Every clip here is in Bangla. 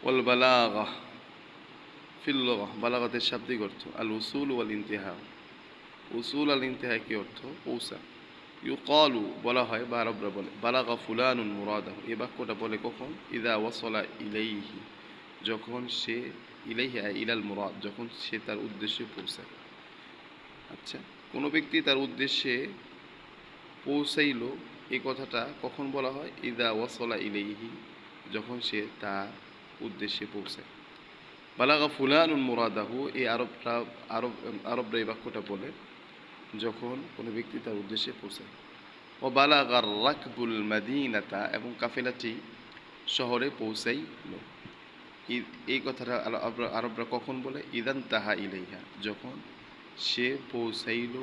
ওয়াল বালাগা ফিল লুগা, বালাগাতের শাব্দিক অর্থ আল উসুল ওয়াল ইনতিহা। উসুল আল ইনতিহা কি অর্থ? পৌঁছা। ইউকালু বলা হয় বা আরবরা বলে বালাগা ফুলানুন মুরাদাহু, এই বাক্যটা বলে কখন? ইদা ওয়াসালা ইলাইহি, যখন সে ইলাইহি ইলাল মুরাদ, যখন সে তার উদ্দেশ্যে পৌঁছায়। আচ্ছা, কোনো ব্যক্তি তার উদ্দেশ্যে পৌঁছাইল, এই কথাটা কখন বলা হয়? ইদা ওয়াসালা ইলাইহি, যখন সে তার উদ্দেশ্যে পৌঁছায়। বালাগা ফুলানুন মুরাদাহু, এই আরবরা এই বাক্যটা বলে যখন কোনো ব্যক্তি তার উদ্দেশ্যে পৌঁছায়। ও বালাগার রাকবুল মাদিনাতা, এবং কাফেলাটি শহরে পৌঁছাইল। এই কথাটা আরবরা কখন বলে? ইদান তাহা ইলাইহা, যখন সে পৌঁছাইল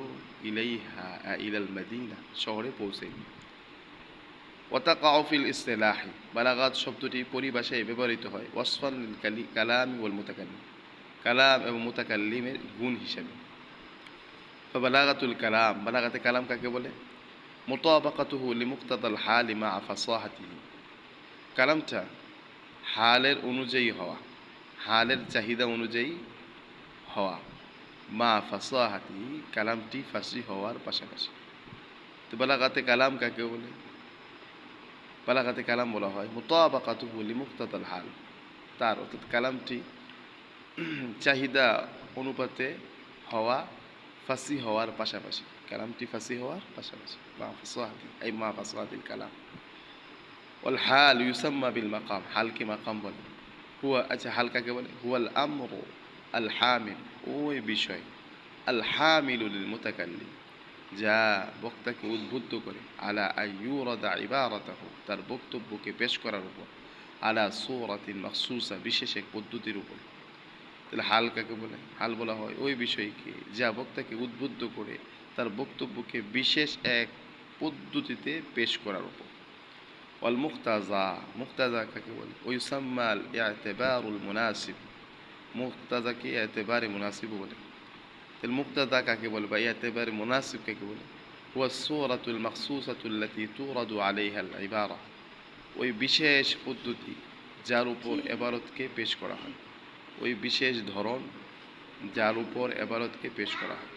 ইলাইহা ইলাল মাদিনা, শহরে পৌঁছাইল। ওয়াতাকাউ ফিল ইসতিলাহি, বালাগাত শব্দটি পরিভাষায় ব্যবহৃত হয় ওয়াসফান লিল কালাম ওয়াল মুতাকাল্লিম, কালাম এবং মুতাকাল্লিমের গুণ হিসাবে। ফাবালাগাতুল কালাম, বালাগাতে কালাম কাকে বলে? মুতাবাকাতুহু লিমুক্তাদাল হালি মা ফাসাহাতিহি, কালামটা হালের অনুযায়ী হওয়া, হালের চাহিদা অনুযায়ী হওয়া। মা ফাসাহাতিহি, কালামটি ফাসি হওয়ার পাশাপাশি। তো বালাগাতে কালাম কাকে বলে? বালাগাতে কালাম বলা হয় মুতাবাকাতুহু লিমুক্তাদাল হাল, তার অর্থাৎ কালামটি চাহিদা অনুপাতে হওয়া, ফাসি হওয়ার পাশাপাশি। কালামটি ফাসি হওয়ার পাশাপাশি। মা ফাসাহাতি এই মা ফাসাহাতিল কালাম। ওয়াল হাল ইউসাম্মা বিল মাকাম, হালকে মাকাম বলে। হুয়া, আচ্ছা হাল কাকে বলে? হুয়াল আমরু আল হামিল, ওই বিষয়, আল হামিলু লিল মুতাকাল্লিম, যা বক্তাকে উদ্বুদ্ধ করে, আলা আইয়ুরাদা ইবারাতাহু, তার বক্তব্যকে পেশ করার উপর, আলা সূরাতিন মাখসুসা, বিশেষ এক পদ্ধতির উপর। তাহলে হাল কাকে বলে? হাল বলা হয় ওই বিষয়কে যা বক্তাকে উদ্বুদ্ধ করে তার বক্তব্যকে বিশেষ এক পদ্ধতিতে পেশ করার উপর। ওয়াল মুক্তাজা, মুক্তাজা কাকে বলে? ওয়ুসাম্মাল ইআতিবারুল মুনাসিব, মুক্তাজাকে ইআতিবারে মুনাসিব বলে। তাহলে মুক্তাদা কাকে বলে বা ইআতিবারে মুনাসিব কাকে বলে? হুয়া সূরাতুল মাখসুসাতুল লাতী তুরাদু আলাইহাল ইবারা, ওই বিশেষ পদ্ধতি যার উপর ইবারতকে পেশ করা হয়, ওই বিশেষ ধরন যার উপর ইবারতকে পেশ করা হয়।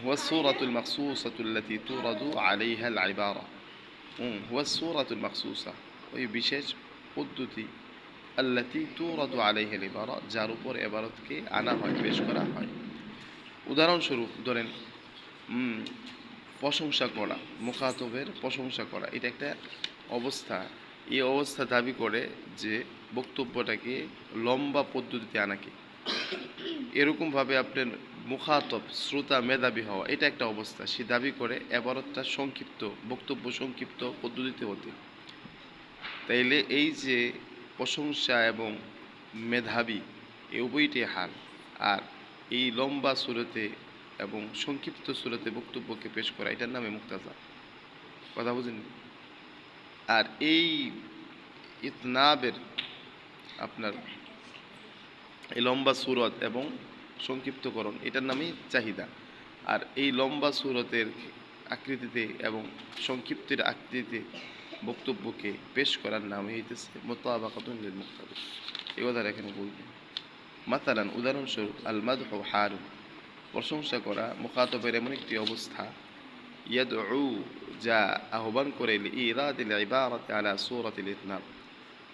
হুয়া সূরাতুল মাখসুসাতুল লাতী তুরাদু আলাইহাল ইবারা, হুয়া সূরাতুল মাখসুসা, ওই বিশেষ পদ্ধতি, আল্লাতী তুরাদু আলাইহাল ইবারা, যার উপর ইবারতকে আনা হয়, পেশ করা হয়। উদাহরণস্বরূপ ধরেন, প্রশংসা করা, মুখাতবের প্রশংসা করা, এটা একটা অবস্থা। এই অবস্থা দাবি করে যে বক্তব্যটাকে লম্বা পদ্ধতিতে আনাকে। এরকমভাবে আপনার মুখাতব শ্রোতা মেধাবী হওয়া, এটা একটা অবস্থা। সে দাবি করে এবারতটা সংক্ষিপ্ত, বক্তব্য সংক্ষিপ্ত পদ্ধতিতে হতে। তাইলে এই যে প্রশংসা এবং মেধাবী, এই উভয়টি হাল। আর এই লম্বা সুরতে এবং সংক্ষিপ্ত সুরতে বক্তব্যকে পেশ করা, এটার নামে মুক্তাজা। কথা বুঝেন? আর এই ইতনাবের আপনার এই লম্বা সুরত এবং সংক্ষিপ্তকরণ, এটার নামই চাহিদা। আর এই লম্বা সুরতের আকৃতিতে এবং সংক্ষিপ্তের আকৃতিতে বক্তব্যকে পেশ করার নামই হইতেছে মুতাবাকাতুন লিল মুক্তাদা। এই কথাটা এখানে বলবেন। মাতালান, উদাহরণস্বরূপ, আল মাদহু হারুন, প্রশংসা করা মুখাতবের এমন একটি অবস্থা, ইয়াদউ, যা আহ্বান করে, লিইরাদিল ইবারাতি আলা সূরাতিল ইতনাব,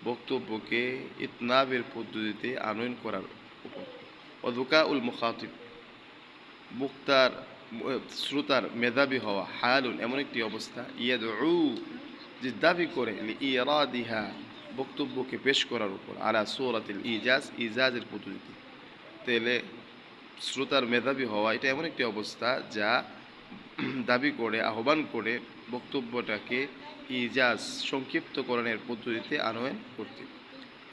বক্তব্যকে ইতনাবের পদ্ধতিতে আনয়ন করার উপর। ওয়াযুকাউল মুখাতিব, বক্তার শ্রোতার মেধাবী হওয়া, হালুন, এমন একটি অবস্থা, ইয়াদউ, যে দাবি করে, লিইরাদিহা, বক্তব্যকে পেশ করার উপর, আলা সূরাতিল ইজাজ, ইজাজের পদ্ধতিতে। তাহলে শ্রোতার মেধাবী হওয়া, এটা এমন একটি অবস্থা যা দাবি করে, আহ্বান করে বক্তব্যটাকে ইজাজ, সংক্ষিপ্তকরণের পদ্ধতিতে আনয়ন করতে।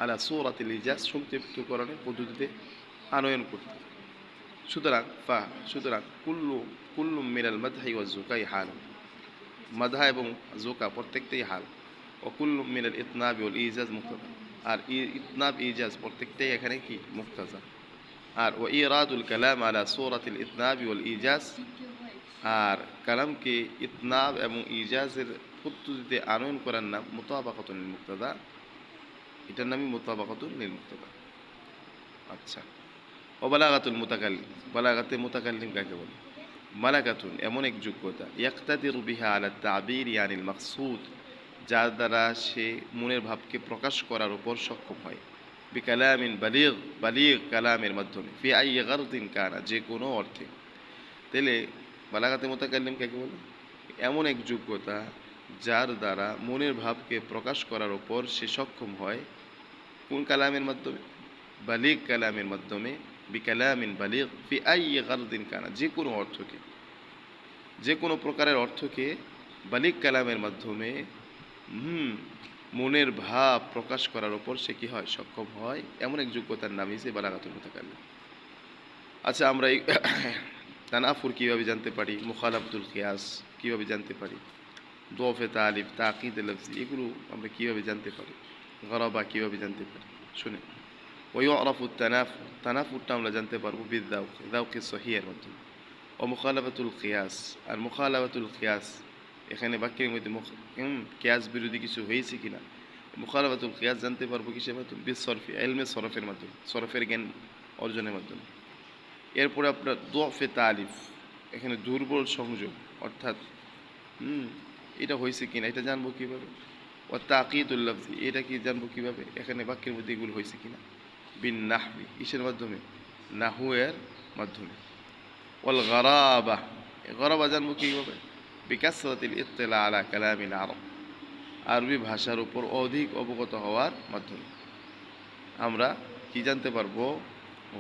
আলা সূরাতিল ইজাজ, সংক্ষিপ্তকরণের পদ্ধতিতে আনয়ন করতে। সুতরাং কুল্লু কুল্লু মিনাল মাদহি ওয়াজ যুকাই হাল, মাদহা এবং জোকা প্রত্যেকটাই হাল। ও কুল্লু মিনাল ইতনাবি ওয়াল ইজাজ মুক্তাদা, আর ইতনাব ইজাজ প্রত্যেকটাই এখানে কি? মুক্তাজা। আর ও ইরাদুল কালাম আলা সূরাতিল ইতনাবি ওয়াল ইজাজ, আর কালামকে ইতনাব এবং ইজাজের পদ্ধতিতে আনয়ন করার নাম মুতাবাকাতুল মুক্তাদা। এটার নামই মুতাবাকাতুল লিল মুক্তাদা। আচ্ছা, ওবালাগাতুল মুতাকাল্লিম, বালাগাতে মুতাকাল্লিম কাকে বলে? মালাকাতুন এমন এক যোগ্যতা, ইয়াক্তাদিরু বিহা আলা তাবির ইয়ানিল মাকসুদ, যার দ্বারা সে মনের ভাবকে প্রকাশ করার উপর সক্ষম হয়, বিকালামিন বালিগ, বালিগ কালামের মাধ্যমে, ফি আই গারদিন কানা, যে কোনো অর্থে। তাহলে বালাগাতে মুতাকাল্লিম কাকে বলে? এমন এক যোগ্যতা যার দ্বারা মনের ভাবকে প্রকাশ করার উপর সে সক্ষম হয়, কোন কালামের মাধ্যমে? বালিগ কালামের মাধ্যমে, বিকালামিন বালিগ ফি আই গারদিন কানা, যে কোনো অর্থকে, যে কোনো প্রকারের অর্থকে বালিগ কালামের মাধ্যমে মনের ভাব প্রকাশ করার ওপর সে কি হয়? সক্ষম হয়। এমন এক যোগ্যতার নামই যে বালাগাতুল মুতাকাল্লিম। আচ্ছা, আমরা এই তানাফুর কীভাবে জানতে পারি, মুখালাফাতুল কিয়াস কীভাবে জানতে পারি, দোফে তালিফ, তাকিদ লফজি, এগুলো আমরা কীভাবে জানতে পারি, গরাবা কীভাবে জানতে পারি শুনে। ওয়ুরাফুত তানাফুর, তানাফুরটা আমরা জানতে পারবো বিদাউক, দাউকে সহিহের মাধ্যমে। ও মুখালাফাতুল কিয়াস, আর মুখালাফাতুল কিয়াস এখানে বাক্যের মধ্যে কিয়াস বিরোধী কিছু হয়েছে কিনা, মুখালাফাতুল কিয়াস জানতে পারবো কিসের মাধ্যমে? বিসরফি, ইলমে সরফের মাধ্যমে, সরফের জ্ঞান অর্জনের মাধ্যমে। এরপরে আপনার দোফে তালিফ, এখানে দুর্বল সংযোগ, অর্থাৎ এটা হয়েছে কিনা এটা জানবো কীভাবে? ও তাকিদুল লফজি, এটা কি জানবো কীভাবে? এখানে বাক্যের মধ্যে এগুলো হয়েছে কিনা, বিন নাহবি, ইসের মাধ্যমে? নাহুয়ের মাধ্যমে। ওয়াল গরাবা, গরাবা জানবো কীভাবে? বিকাসরাতিল ইত্তিলা আলা কালামিল আরব, আরবি ভাষার উপর অধিক অবগত হওয়ার মাধ্যমে আমরা কি জানতে পারবো?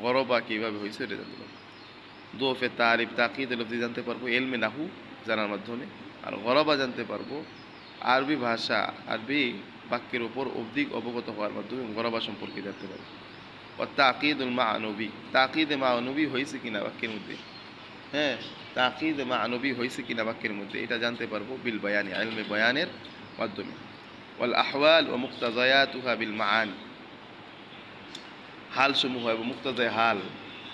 গরবা কীভাবে হয়েছে এটা জানতে পারবো। দোফে তারিফ, তাকিদ লফজি জানতে পারবো এলমে নাহু জানার মাধ্যমে। আর গরবা জানতে পারবো আরবি ভাষা, আরবি বাক্যের উপর অধিক অবগত হওয়ার মাধ্যমে গরবা সম্পর্কে জানতে পারবো। ও তাকিদুল মা'নবী, তাকিদে মা'নবী হয়েছে কিনা বাক্যের মধ্যে, হ্যাঁ, তাকিদে মা'নবী হয়েছে কিনা বাক্যের মধ্যে, এটা জানতে পারবো বিল বয়ানি, ইলমে বয়ানের মাধ্যমে। ওয়াল আহওয়াল ও মুক্তাজায়াতুহা বিল মাআনি, হাল সমূহ এবং মুক্তাজায় হাল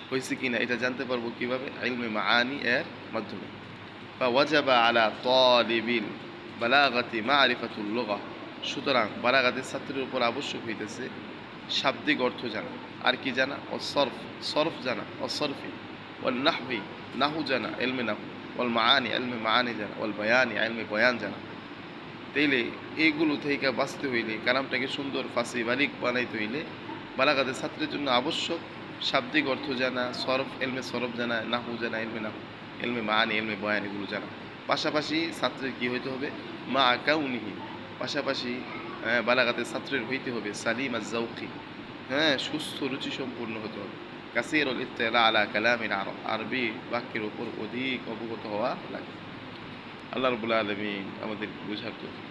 হয়েছে কিনা এটা জানতে পারবো কিভাবে? ইলমে মাআনি এর মাধ্যমে। বা ওয়াজাবা আলা তালিবিল বালাগাতি মারিফাতুল লুগা, সুতরাং বালাগাতের ছাত্রের উপর আবশ্যক হইতেছে শাব্দিক অর্থ জানা, আর কি জানা? ও সরফ, সরফ জানা, ও সরফি, ওয়াল নাহবি, নাহু জানা, ইলমে নাহু, ওয়াল মাআনি, ইলমে মাআনি জানা, ওয়াল বয়ানি, ইলমে বয়ান জানা। তাইলে এইগুলো থেকে বাঁচতে হইলে, কালামটাকে সুন্দর ফাসি বালিক বানাইতে হইলে বালাগাতের ছাত্রের জন্য আবশ্যক শাব্দিক অর্থ জানা, সরফ, এলমে সরফ জানা, নাহু জানা, এলমে নাহু, এলমে মাআনি, এলমে বয়ান, এগুলো জানা। পাশাপাশি ছাত্রের কি হইতে হবে? মা কাউনিহি, পাশাপাশি বালাগাতের ছাত্রের হইতে হবে সালিম আজ-যাওকি, হ্যাঁ, সুস্থ রুচি সম্পূর্ণ হতে হবে। কাসীরুল ইত্তিলা আলা কালামিল আরব, আরবি বাক্যের উপর অধিক অবগত হওয়া লাগে। আল্লাহ রাব্বুল আলামিন আমাদের বুঝার তৌফিক